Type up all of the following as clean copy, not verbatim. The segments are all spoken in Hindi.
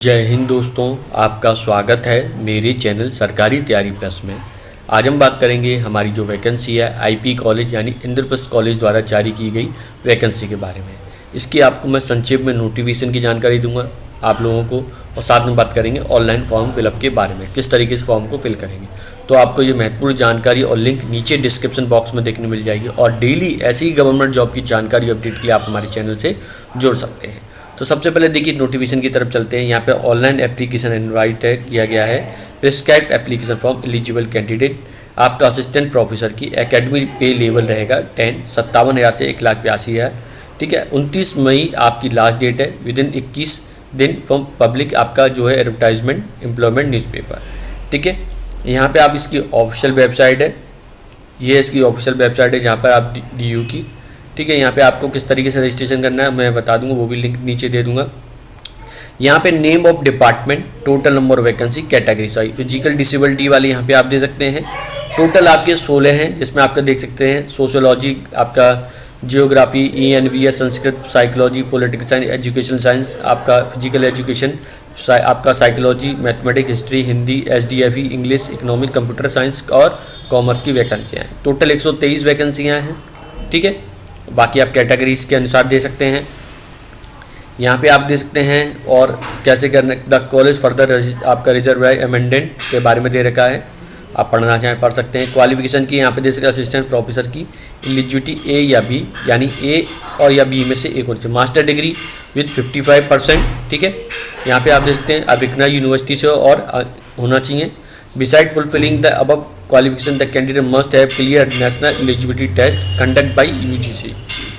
जय हिंद दोस्तों, आपका स्वागत है मेरे चैनल सरकारी तैयारी प्लस में। आज हम बात करेंगे हमारी जो वैकेंसी है आईपी कॉलेज यानी इंद्रप्रस्थ कॉलेज द्वारा जारी की गई वैकेंसी के बारे में। इसकी आपको मैं संक्षेप में नोटिफिकेशन की जानकारी दूंगा आप लोगों को, और साथ में बात करेंगे ऑनलाइन फॉर्म फिलअप के बारे में, किस तरीके से फॉर्म को फिल करेंगे। तो आपको ये महत्वपूर्ण जानकारी और लिंक नीचे डिस्क्रिप्शन बॉक्स में देखने मिल जाएगी, और डेली ऐसी ही गवर्नमेंट जॉब की जानकारी अपडेट के लिए आप हमारे चैनल से जुड़ सकते हैं। तो सबसे पहले देखिए नोटिफिकेशन की तरफ चलते हैं। यहाँ पे ऑनलाइन एप्लीकेशन इनवाइट किया गया है। Prescribed application form eligible candidate आपका असिस्टेंट प्रोफेसर की एकेडमी पे लेवल रहेगा 10 57,000 से 1,82,000। ठीक है, 29 मई आपकी लास्ट डेट है। विद इन 21 दिन फ्रॉम पब्लिक आपका जो है एडवर्टाइजमेंट एम्प्लॉयमेंट न्यूज़पेपर। ठीक है, यहाँ पे आप इसकी ऑफिशियल वेबसाइट है, ये इसकी ऑफिशियल वेबसाइट है जहाँ पर आप DU की। ठीक है, यहाँ पे आपको किस तरीके से रजिस्ट्रेशन करना है मैं बता दूंगा, वो भी लिंक नीचे दे दूंगा। यहाँ पे name of department, total number of vacancy, category sorry physical disability वाली यहाँ पे आप दे सकते हैं। टोटल आपके 16 हैं, जिसमें आपका देख सकते हैं सोशियोलॉजी, आपका geography, ENVS, Sanskrit, psychology, political science, education science, आपका फिजिकल एजुकेशन, आपका psychology, mathematics, history, Hindi, SDFE, English, economic, computer science और कॉमर्स की वैकेंसियाँ हैं। टोटल 123 वैकेंसियाँ हैं। ठीक है, बाकी आप कैटेगरीज के अनुसार दे सकते हैं। यहाँ पे आप दे सकते हैं और कैसे करना, द कॉलेज फर्दर आपका रिजर्व अमेंडेंट के बारे में दे रखा है, आप पढ़ना चाहें पढ़ सकते हैं। क्वालिफिकेशन की यहाँ पे दे सकते हैं असिस्टेंट प्रोफेसर की एलिजिबिलिटी A या B, यानी A और या B में से एक होनी चाहिए। Master degree with 55%। ठीक है, यहाँ पे आप दे सकते हैं आप रिकग्नाइज्ड यूनिवर्सिटी से और होना चाहिए। Beside fulfilling the above qualification the candidate must have clear national eligibility test conduct by UGC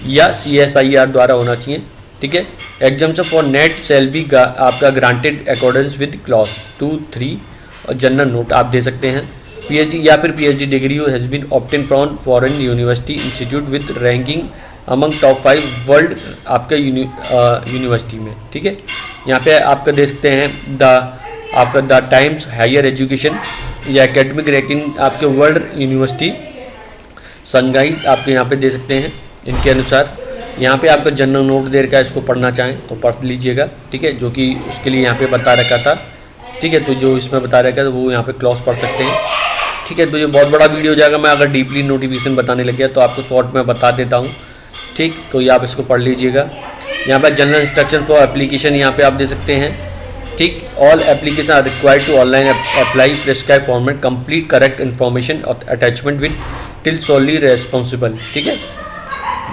या CSIR द्वारा होना चाहिए। ठीक है, exams for NET shall be आपका ग्रांटेड अकॉर्डेंस विद क्लॉज 2, 3 और जनरल नोट आप दे सकते हैं। PhD या फिर PhD degree has been obtain from foreign university institute with ranking among top 5 world आपके यूनिवर्सिटी में। ठीक है, यहाँ पे आपका दे सकते हैं द टाइम्स हायर एजुकेशन या एकेडमिक रैंकिंग आपके वर्ल्ड यूनिवर्सिटी संघाई आपके यहाँ पे दे सकते हैं इनके अनुसार। यहाँ पे आपका जनरल नोट दे रखा है, इसको पढ़ना चाहें तो पढ़ लीजिएगा। ठीक है, जो कि उसके लिए यहाँ पे बता रखा था। ठीक है, तो जो इसमें बता रखा था वो यहाँ पे क्लॉज पढ़ सकते हैं। ठीक है, तो ये बहुत बड़ा वीडियो हो जाएगा, मैं अगर डीपली नोटिफिकेशन बताने लग गया तो आपको शॉर्ट में बता देता हूँ। ठीक, तो ये आप इसको पढ़ लीजिएगा। यहाँ पर जनरल इंस्ट्रक्शन फॉर एप्लीकेशन यहाँ पे आप दे सकते हैं। ठीक, all application are required to online apply prescribe format, complete correct information और attachment with till solely responsible. ठीक है,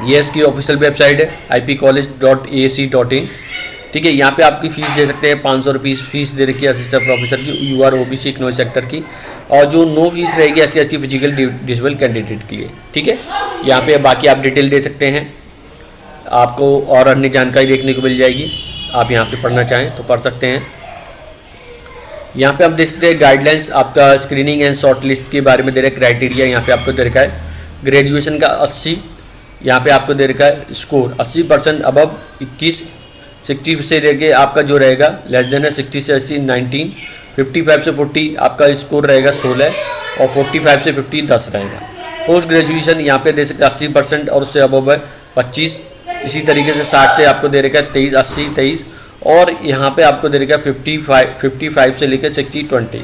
ये इसकी ऑफिशियल वेबसाइट है ipcollege.ac.in। ठीक है, यहाँ पे आपकी फ़ीस दे सकते हैं 500 रुपीज़ फीस दे रखी है असिस्टेंट प्रोफेसर की, UR OBC इकोनॉमिक सेक्टर की, और जो नो फीस रहेगी SC/ST फिजिकल डिसेबल कैंडिडेट के लिए। ठीक है, यहाँ पे बाकी आप डिटेल दे सकते हैं, आपको और अन्य जानकारी देखने को मिल जाएगी। आप यहाँ पे पढ़ना चाहें तो पढ़ सकते हैं। यहाँ पे आप देख सकते हैं गाइडलाइंस आपका स्क्रीनिंग एंड शॉर्ट लिस्ट के बारे में दे रहा है। क्राइटेरिया यहाँ पे आपको दे रखा है, ग्रेजुएशन का 80 यहाँ पे आपको दे रखा है, स्कोर 80% अबव 21, 60 से लेके आपका जो रहेगा लेस देन है 60 से 80 19, 55 से 40 आपका स्कोर रहेगा 16 और 45 से 50 10 रहेगा। पोस्ट ग्रेजुएशन यहाँ पे दे सकते हैं 80% और उससे अबव है 25। इसी तरीके से 60 से आपको दे रखा है 23, 80, 23 और यहाँ पे आपको दे रखा है 55 से लेकर 60 20।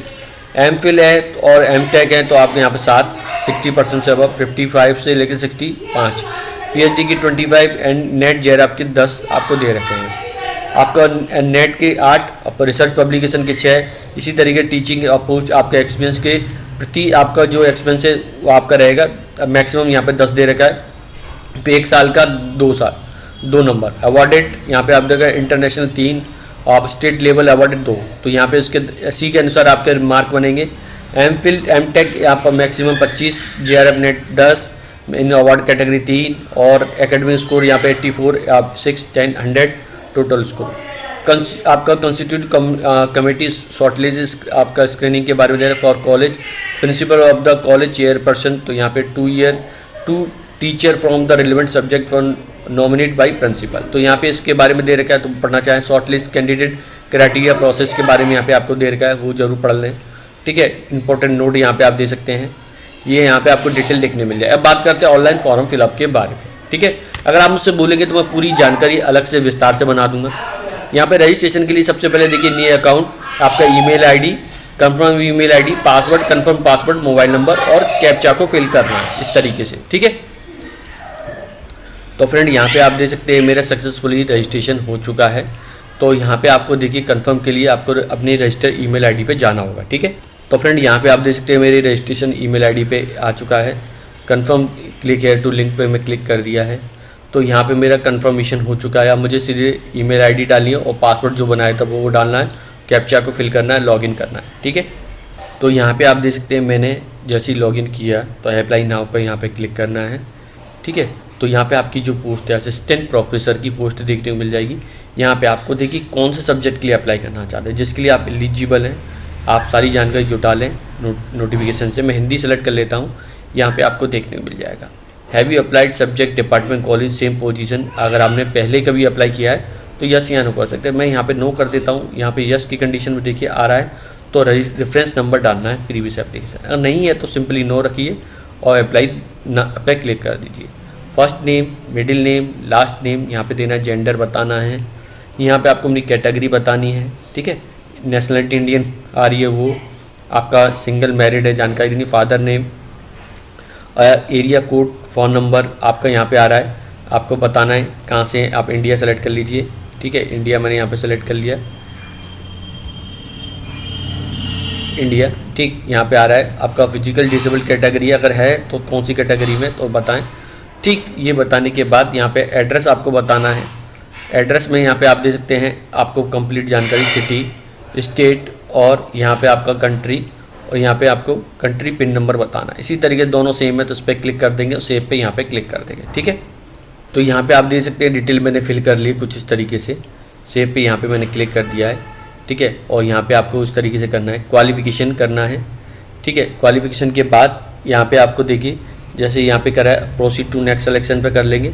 MPhil है और MTech है तो आपको यहाँ पे 7 60% से अबव, 55 से लेकर 60 5, PhD की 25 एंड नेट JRF के 10 आपको दे रखे हैं। आपका नेट के 8, रिसर्च पब्लिकेशन के 6। इसी तरीके टीचिंग और पोस्ट आपके एक्सपीरियंस के प्रति आपका जो एक्सपेंस है वो आपका रहेगा मैक्सिमम यहाँ पे 10 दे रखा है। पे 1 साल का 2 साल 2 नंबर। अवार्डेड यहाँ पे आप देखा इंटरनेशनल 3, आप स्टेट लेवल अवार्डेड 2। तो यहाँ पे उसके इसी के अनुसार आपके मार्क बनेंगे। MPhil MTech यहाँ पर मैक्सिमम 25, JRF नेट 10, इन अवार्ड कैटेगरी 3 और एकेडमिक स्कोर यहाँ पे 84, आप 6, 10, 100 टोटल स्कोर। आपका कंस्टिट्यूट कमेटी शॉर्टलिस्ट आपका स्क्रीनिंग के बारे में दे रहा है। For college principal of the college chairperson, तो यहाँ पे 2 teacher from the relevant subject from nominate by principal. तो यहाँ पे इसके बारे में दे रखा है, तो पढ़ना चाहें। शॉर्टलिस्ट कैंडिडेट क्राइटेरिया प्रोसेस के बारे में यहाँ पे आपको दे रखा है, वो जरूर पढ़ लें। ठीक है, इंपॉर्टेंट नोट यहाँ पे आप दे सकते हैं, ये यहाँ पे आपको डिटेल देखने मिल जाए। अब बात करते हैं ऑनलाइन फॉर्म फिलअप के बारे में। ठीक है, अगर आप मुझसे बोलेंगे तो मैं पूरी जानकारी अलग से विस्तार से बना दूंगा। यहाँ पे रजिस्ट्रेशन के लिए सबसे पहले देखिए न्यू अकाउंट, आपका email ID, confirm email ID, password, confirm password, mobile number और कैप्चा को फिल करना है इस तरीके से, ठीक है। तो फ्रेंड यहाँ पे आप देख सकते हैं मेरा सक्सेसफुली रजिस्ट्रेशन हो चुका है। तो यहाँ पे आपको देखिए कंफर्म के लिए आपको अपनी रजिस्टर ईमेल आईडी पे जाना होगा, ठीक है। तो फ्रेंड यहाँ पे आप देख सकते हैं मेरी रजिस्ट्रेशन ईमेल आईडी पे आ चुका है। Confirm click here to link पे मैं क्लिक कर दिया है। तो यहाँ पे मेरा कंफर्मेशन हो चुका है। अब मुझे सीधे ईमेल आईडी डालनी है और पासवर्ड जो बनाया था वो डालना है, कैप्चा को फिल करना है, लॉगिन करना है, ठीक है। तो यहाँ पे आप देख सकते हैं मैंने जैसे ही लॉगिन किया तो अप्लाई नाउ पे यहाँ पे क्लिक करना है, ठीक है। तो यहाँ पे आपकी जो पोस्ट है असिस्टेंट प्रोफेसर की पोस्ट देखने को मिल जाएगी। यहाँ पे आपको देखिए कौन से सब्जेक्ट के लिए अप्लाई करना चाहते हैं, जिसके लिए आप एलिजिबल हैं, आप सारी जानकारी जुटा लें नोटिफिकेशन से। मैं हिंदी सेलेक्ट कर लेता हूँ, यहाँ पे आपको देखने को मिल जाएगा have you applied subject department college same position. अगर आपने पहले कभी अप्लाई किया है तो यस या नो कर सकते हैं। मैं यहाँ पे नो कर देता हूँ। यहाँ पे यस की कंडीशन में देखिए आ रहा है, तो रेफरेंस नंबर डालना है प्रीवियस एप्लीकेशन। अगर नहीं है तो सिंपली नो रखिए और अप्लाई पे क्लिक कर दीजिए। First name, middle name, last name यहाँ पे देना है, जेंडर बताना है, यहाँ पे आपको अपनी कैटेगरी बतानी है, ठीक है। नेशनलिटी इंडियन आ रही है, वो आपका सिंगल मैरिड है, जानकारी देनी, father name, area code, phone number आपका यहाँ पे आ रहा है, आपको बताना है कहाँ से आप इंडिया सेलेक्ट कर लीजिए, ठीक है। इंडिया मैंने यहाँ पे सेलेक्ट कर लिया, इंडिया, ठीक। यहाँ पे आ रहा है आपका फिजिकल डिसेबल कैटेगरी अगर है तो कौन सी कैटेगरी में तो बताएं, ठीक। ये बताने के बाद यहाँ पे एड्रेस आपको बताना है। एड्रेस में यहाँ पे आप दे सकते हैं आपको कंप्लीट जानकारी, सिटी, स्टेट और यहाँ पे आपका कंट्री और यहाँ पे आपको कंट्री पिन नंबर बताना है। इसी तरीके से दोनों सेम है तो उस पर क्लिक कर देंगे और सेव पे यहाँ पे क्लिक कर देंगे, ठीक है। तो यहाँ पे आप देख सकते हैं डिटेल मैंने फिल कर ली कुछ इस तरीके से। सेव पे यहाँ पे मैंने क्लिक कर दिया है, ठीक है। और यहाँ पे आपको उस तरीके से करना है, क्वालिफिकेशन करना है, ठीक है। क्वालिफिकेशन के बाद यहाँ पे आपको देखिए जैसे यहाँ पे करा है प्रोसीड टू नेक्स्ट सिलेक्शन पे कर लेंगे,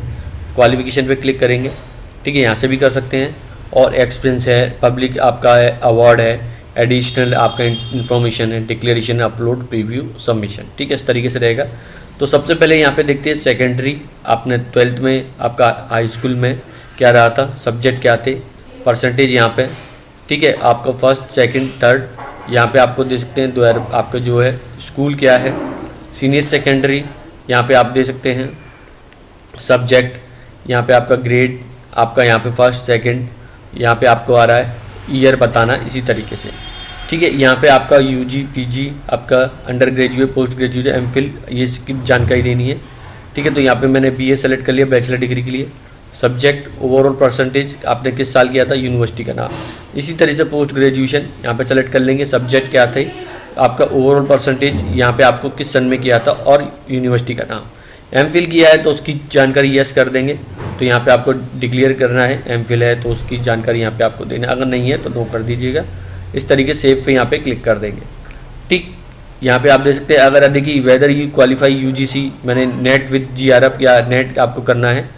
क्वालिफिकेशन पे क्लिक करेंगे, ठीक है। यहाँ से भी कर सकते हैं। और एक्सपीरियंस है, पब्लिक आपका है, अवार्ड है, एडिशनल आपका इन्फॉर्मेशन है, डिक्लेरेशन, अपलोड, प्रीव्यू, सबमिशन, ठीक है। इस तरीके से रहेगा। तो सबसे पहले यहाँ पे देखते हैं सेकेंडरी, आपने 12th में आपका हाई स्कूल में क्या रहा था, सब्जेक्ट क्या थे, परसेंटेज यहाँ पे, ठीक है। आपका फर्स्ट, सेकंड, थर्ड यहाँ पे आपको दे सकते हैं। आपका जो है स्कूल क्या है, सीनियर सेकेंडरी यहाँ पे आप दे सकते हैं, सब्जेक्ट यहाँ पे आपका ग्रेड, आपका यहाँ पे फर्स्ट, सेकंड, यहाँ पे आपको आ रहा है ईयर बताना इसी तरीके से, ठीक है। यहाँ पे आपका यूजी, पीजी, आपका under graduate, post graduate, MPhil, ये इसकी जानकारी देनी है, ठीक है। तो यहाँ पे मैंने बीए सेलेक्ट कर लिया बैचलर डिग्री के लिए। सब्जेक्ट, ओवरऑल परसेंटेज आपने किस साल किया था, यूनिवर्सिटी का नाम। इसी तरह से पोस्ट ग्रेजुएशन यहाँ पे सेलेक्ट कर लेंगे, सब्जेक्ट क्या थे, आपका ओवरऑल परसेंटेज यहाँ पे आपको किस सन में किया था और यूनिवर्सिटी का नाम। एमफिल किया है तो उसकी जानकारी यस कर देंगे। तो यहाँ पे आपको डिक्लेयर करना है, एमफिल है तो उसकी जानकारी यहाँ पे आपको देना है, अगर नहीं है तो नो कर दीजिएगा। इस तरीके से सेव पे यहाँ पे क्लिक कर देंगे, ठीक। यहाँ पे आप देख सकते हैं अगर देखिए वेदर यू क्वालिफाई यूजीसी, मैंने नेट विद जीआरएफ या नेट आपको करना है,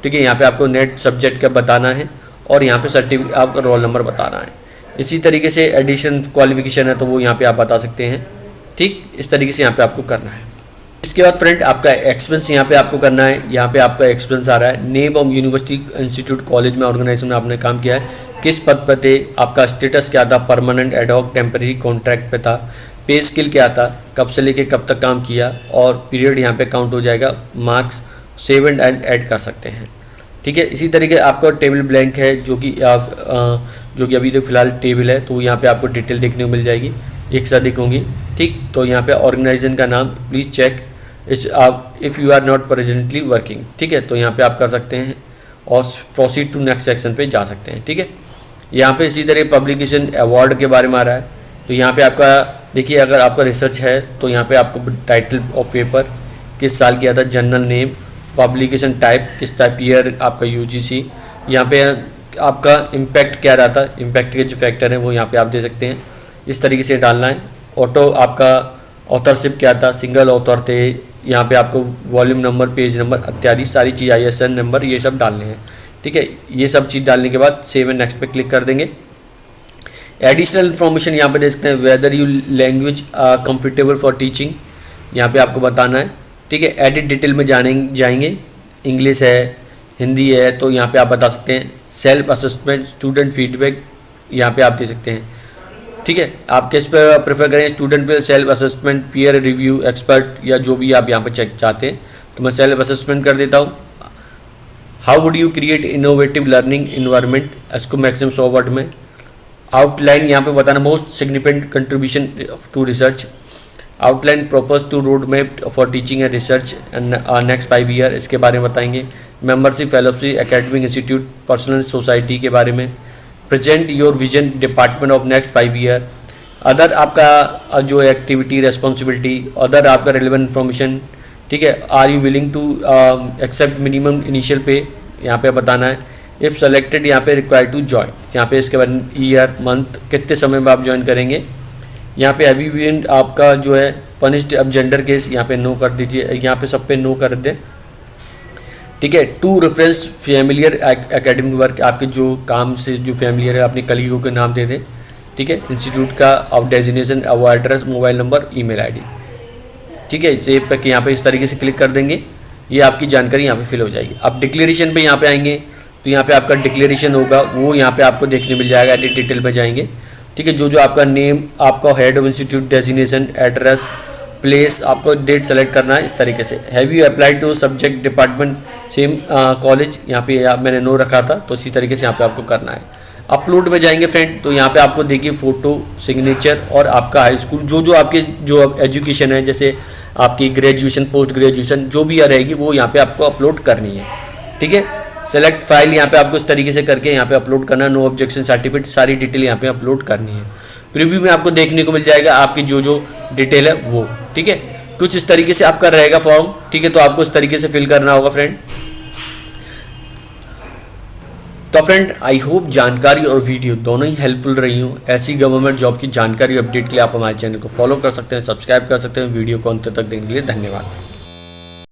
ठीक है। यहाँ पे आपको नेट सब्जेक्ट का बताना है और यहाँ पे सर्टिफिकेट आपका रोल नंबर बताना है। इसी तरीके से एडिशन क्वालिफिकेशन है तो वो यहाँ पे आप बता सकते हैं, ठीक। इस तरीके से यहाँ पे आपको करना है। इसके बाद फ्रेंड आपका एक्सपेंस यहाँ पे आपको करना है। यहाँ पे आपका एक्सपेंस आ रहा है, name of university, institute, college में, ऑर्गेनाइजेशन में आपने काम किया है, किस पद पर थे, आपका स्टेटस क्या था, परमानेंट, एडहॉक, टेम्परेरी, कॉन्ट्रैक्ट पे था, पे स्किल क्या था, कब से लेके कब तक काम किया और पीरियड यहाँ पे काउंट हो जाएगा, मार्क्स, सेव एंड ऐड कर सकते हैं, ठीक है। इसी तरीके आपका टेबल ब्लैंक है जो कि अभी तो फिलहाल टेबल है, तो यहाँ पे आपको डिटेल देखने को मिल जाएगी, एक से अधिक होंगी, ठीक। तो यहाँ पे ऑर्गेनाइजेशन का नाम please check if you are not presently working, ठीक है। तो यहाँ पे आप कर सकते हैं और प्रोसीड टू नेक्स्ट सेक्शन पे जा सकते हैं, ठीक है। यहाँ पे इसी तरह पब्लिकेशन, अवार्ड के बारे में आ रहा है। तो यहाँ पे आपका देखिए अगर आपका रिसर्च है तो यहाँ पे आपको टाइटल ऑफ पेपर, किस साल किया था, जर्नल नेम, पब्लिकेशन टाइप, किस टाइप ईयर, आपका यूजीसी, यहाँ पे आपका इम्पैक्ट क्या रहा था, इम्पैक्ट के जो फैक्टर हैं वो यहाँ पे आप दे सकते हैं, इस तरीके से डालना है। ऑटो आपका ऑथरशिप क्या था, सिंगल ऑथर थे, यहाँ पे आपको वॉल्यूम नंबर, पेज नंबर इत्यादि सारी चीज़, ISN नंबर, ये सब डालने हैं, ठीक है। ये सब चीज़ डालने के बाद सेव एंड नेक्स्ट पे क्लिक कर देंगे। एडिशनल इन्फॉर्मेशन यहाँ पे दे सकते हैं, whether you language comfortable for teaching, यहाँ पे आपको बताना है, ठीक है। एडिट डिटेल में जाएंगे, इंग्लिश है, हिंदी है, तो यहाँ पे आप बता सकते हैं। सेल्फ असेसमेंट, स्टूडेंट फीडबैक यहाँ पे आप दे सकते हैं। ठीक है, आप किस पे प्रेफर करें, स्टूडेंट पे self assessment, peer review, expert, या जो भी आप यहाँ पे चेक चाहते हैं। तो मैं सेल्फ असेसमेंट कर देता हूँ। How would you create innovative learning environment, इसको मैक्सिमम 100 वर्ड में। आउटलाइन यहाँ पे बताना most significant contribution to research. Outline proposals to road map for teaching and research next 5 year, इसके बारे में बताएंगे। Membership, fellowship, academic institute, personal society के बारे में। Present your vision department of next 5 year. Other आपका जो एक्टिविटी रेस्पॉन्सिबिलिटी, अदर आपका रिलेवेंट इन्फॉर्मेशन। ठीक है, are you willing to accept minimum initial pay, यहाँ पे बताना है। इफ़ सेलेक्टेड यहाँ पे रिक्वायर टू ज्वाइन, यहाँ पे इसके बाद ईयर, मंथ, कितने समय में आप ज्वाइन करेंगे। यहाँ पे हैव यू बीन आपका जो है पनिश्ड अब जेंडर केस, यहाँ पे नो कर दीजिए, यहाँ पे सब पे नो कर दें। ठीक है, to reference familiar academic work, आपके जो काम से जो फैमिलियर है अपने कलीगों के नाम दे दें। ठीक है, इंस्टीट्यूट का अब डेजिग्नेशन, अब address, mobile number, email ID. ठीक है, सेव पे यहाँ पे इस तरीके से क्लिक कर देंगे, ये आपकी जानकारी यहाँ पे फिल हो जाएगी। अब डिक्लेरेशन पे यहाँ पे आएंगे तो यहाँ पे आपका डिक्लेरेशन होगा, वो यहाँ पे आपको देखने मिल जाएगा। एडिट डिटेल में जाएंगे। ठीक है, जो आपका नेम, आपका head of institute designation, address, place, आपको डेट सेलेक्ट करना है इस तरीके से। Have you applied to subject department same college, यहाँ पे मैंने नो रखा था तो इसी तरीके से यहाँ पे आपको करना है। अपलोड में जाएंगे फ्रेंड, तो यहाँ पे आपको देखिए फ़ोटो, सिग्नेचर और आपका हाई स्कूल जो आपके जो एजुकेशन है, जैसे आपकी ग्रेजुएशन, पोस्ट ग्रेजुएशन जो भी रहेगी वो यहाँ पे आपको अपलोड करनी है। ठीक है, सेलेक्ट फाइल यहाँ पे आपको इस तरीके से करके यहाँ पे अपलोड करना है। नो ऑब्जेक्शन सर्टिफिकेट, सारी डिटेल यहाँ पे अपलोड करनी है। प्रीव्यू में आपको देखने को मिल जाएगा आपकी जो डिटेल है वो। ठीक है, कुछ इस तरीके से आपका रहेगा फॉर्म। ठीक है, तो आपको इस तरीके से फिल करना होगा फ्रेंड। तो फ्रेंड आई होप जानकारी और वीडियो दोनों ही हेल्पफुल रही हूँ। ऐसी गवर्नमेंट जॉब की जानकारी और अपडेट के लिए आप हमारे चैनल को फॉलो कर सकते हैं, सब्सक्राइब कर सकते हैं। वीडियो को अंत तक देखने के लिए धन्यवाद।